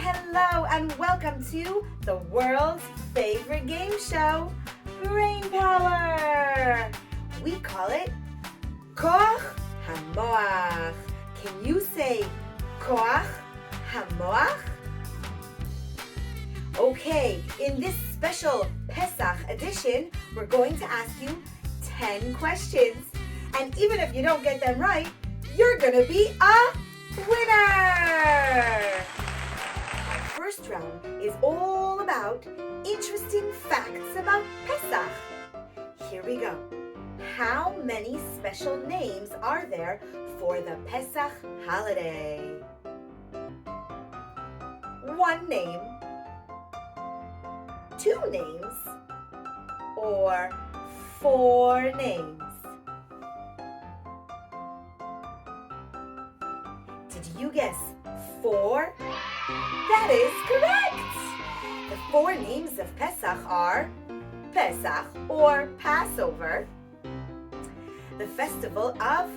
hello, and welcome to the world's favorite game show, Brain Power. We call it Koach HaMoach. Can you say Koach HaMoach? Okay, in this special Pesach edition, we're going to ask you 10 questions. And even if you don't get them right, you're going to be a winner! Our first round is all about interesting facts about Pesach. Here we go. How many special names are there for the Pesach holiday? 1 name, 2 names, or 4 names? Did you guess 4? That is correct! The 4 names of Pesach are Pesach or Passover, the Festival of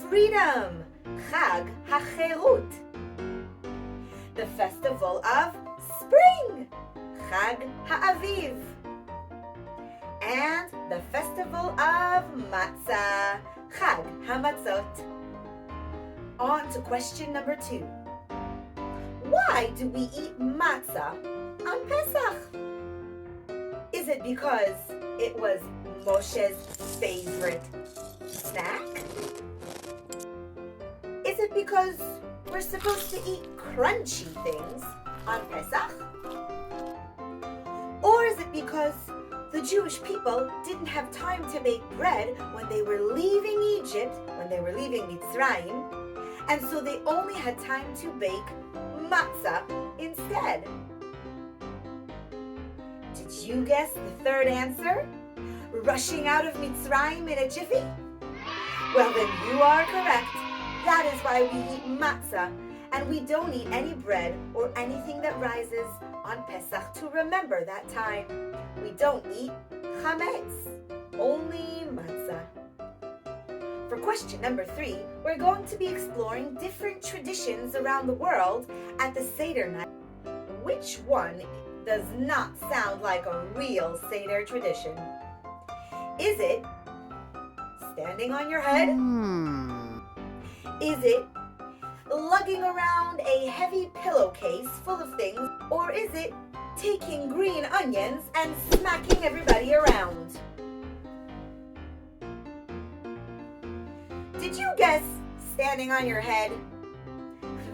Freedom, Chag HaCherut, the Festival of Spring, Chag HaAviv, and the Festival of Matzah, Chag HaMatzot. On to question number 2. Why do we eat matzah on Pesach? Is it because it was Moshe's favorite snack? Is it because we're supposed to eat crunchy things on Pesach? Or is it because the Jewish people didn't have time to bake bread when they were leaving Egypt, when they were leaving Mitzrayim, and so they only had time to bake matzah instead? Did you guess the third answer? Rushing out of Mitzrayim in a jiffy? Well, then you are correct. That is why we eat matzah, and we don't eat any bread or anything that rises on Pesach to remember that time. We don't eat chametz, only matzah. For question number 3, we're going to be exploring different traditions around the world at the Seder night. Which one does not sound like a real Seder tradition? Is it standing on your head? Is it lugging around a heavy pillowcase full of things? Or is it taking green onions and smacking everybody around? Did you guess standing on your head?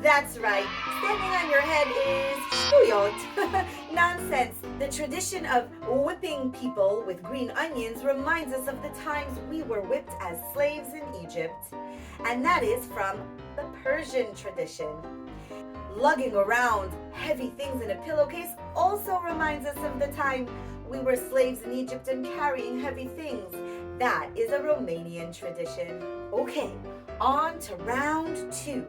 That's right. Standing on your head is shuyot. Nonsense. The tradition of whipping people with green onions reminds us of the times we were whipped as slaves in Egypt. And that is from the Persian tradition. Lugging around heavy things in a pillowcase also reminds us of the time we were slaves in Egypt and carrying heavy things. That is a Romanian tradition. Okay, on to round 2.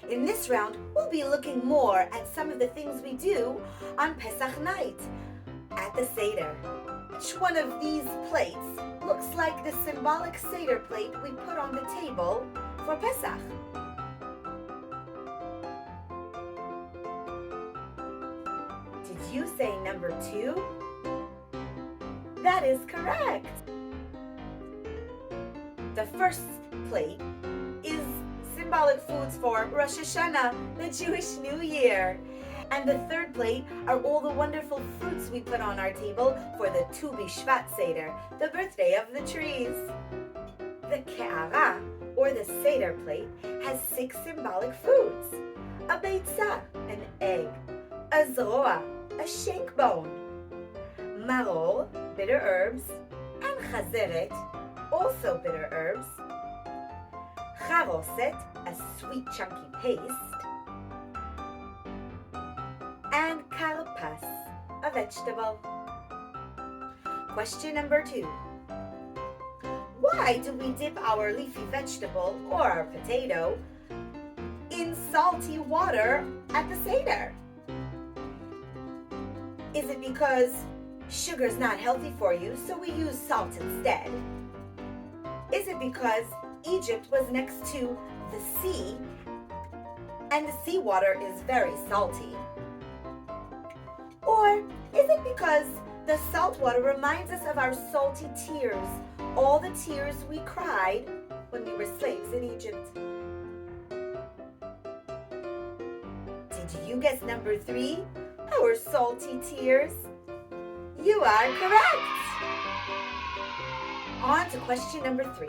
In this round, we'll be looking more at some of the things we do on Pesach night at the Seder. Which one of these plates looks like the symbolic Seder plate we put on the table for Pesach? Did you say number 2? That is correct. The first plate is symbolic foods for Rosh Hashanah, the Jewish New Year. And the third plate are all the wonderful fruits we put on our table for the Tu B'Shvat Seder, the birthday of the trees. The Ke'ara, or the Seder plate, has 6 symbolic foods. A beitzah, an egg. A zroa, a shank bone. Maror, bitter herbs. And chazeret, also bitter herbs. Charoset, a sweet chunky paste. And karpas, a vegetable. Question number 2. Why do we dip our leafy vegetable or our potato in salty water at the Seder? Is it because sugar's not healthy for you, so we use salt instead? Is it because Egypt was next to the sea and the seawater is very salty? Or is it because the salt water reminds us of our salty tears, all the tears we cried when we were slaves in Egypt? Did you guess number 3? Our salty tears? You are correct! On to question number 3.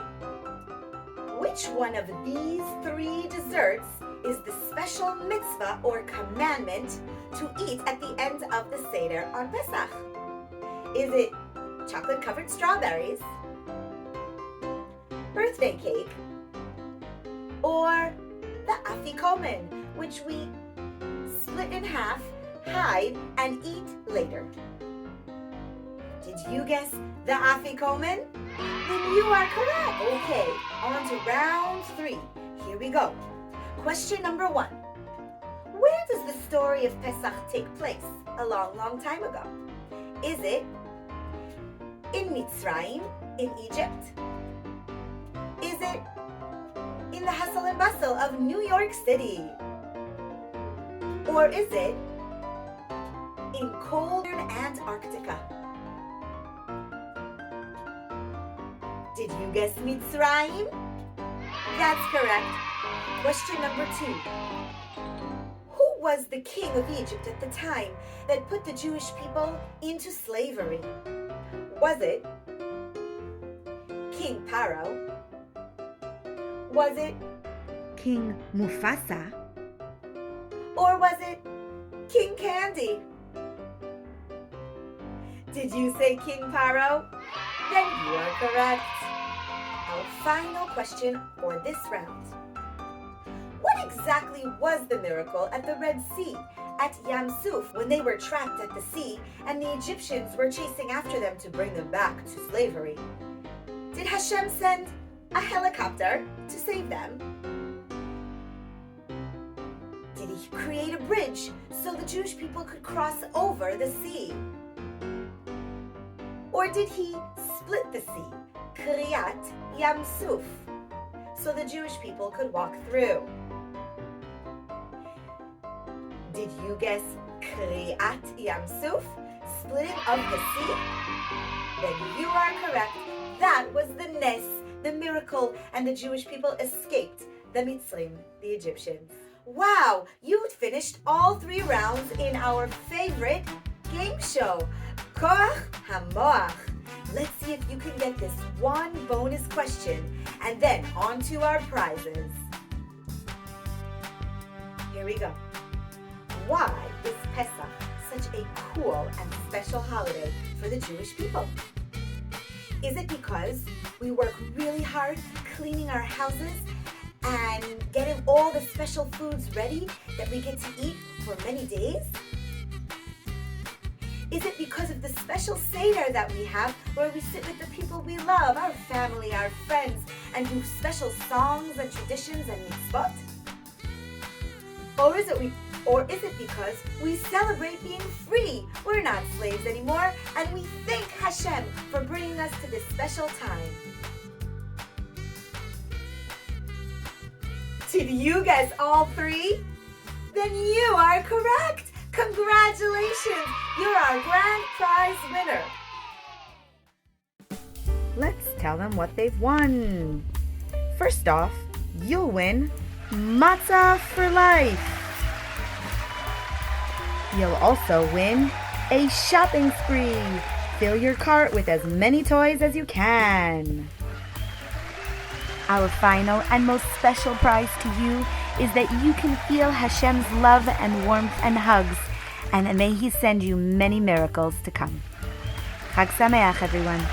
Which one of these 3 desserts is the special mitzvah or commandment to eat at the end of the Seder on Pesach? Is it chocolate-covered strawberries, birthday cake, or the Afikomen, which we split in half, hide, and eat later? Did you guess the Afikomen? Then you are correct. Okay, on to round 3. Here we go. Question number 1. Where does the story of Pesach take place a long, long time ago? Is it in Mitzrayim, in Egypt? Is it in the hustle and bustle of New York City? Or is it in cold Antarctica? Did you guess Mitzrayim? That's correct. Question number 2. Who was the king of Egypt at the time that put the Jewish people into slavery? Was it King Pharaoh? Was it King Mufasa? Or was it King Candy? Did you say King Pharaoh? Then you are correct. Our final question for this round. What exactly was the miracle at the Red Sea, at Yam Suf, when they were trapped at the sea and the Egyptians were chasing after them to bring them back to slavery? Did Hashem send a helicopter to save them? Did he create a bridge so the Jewish people could cross over the sea? Or did he split the sea, Kriyat Yam Suf, so the Jewish people could walk through? Did you guess Kriyat Yam Suf, splitting of the sea? Then you are correct. That was the Nes, the miracle, and the Jewish people escaped the Mitzrim, the Egyptians. Wow, you finished all 3 rounds in our favorite game show, Koach HaMoach. Let's see if you can get this one bonus question, and then on to our prizes. Here we go. Why is Pesach such a cool and special holiday for the Jewish people? Is it because we work really hard cleaning our houses and getting all the special foods ready that we get to eat for many days? Is it because of the special Seder that we have, where we sit with the people we love, our family, our friends, and do special songs and traditions and mitzvot? Or is it because we celebrate being free? We're not slaves anymore, and we thank Hashem for bringing us to this special time. Did you guess all 3? Then you are correct! Congratulations! You're our grand prize winner! Let's tell them what they've won. First off, you'll win Matzah for life. You'll also win a shopping spree. Fill your cart with as many toys as you can. Our final and most special prize to you is that you can feel Hashem's love and warmth and hugs, and may He send you many miracles to come. Chag Sameach, everyone.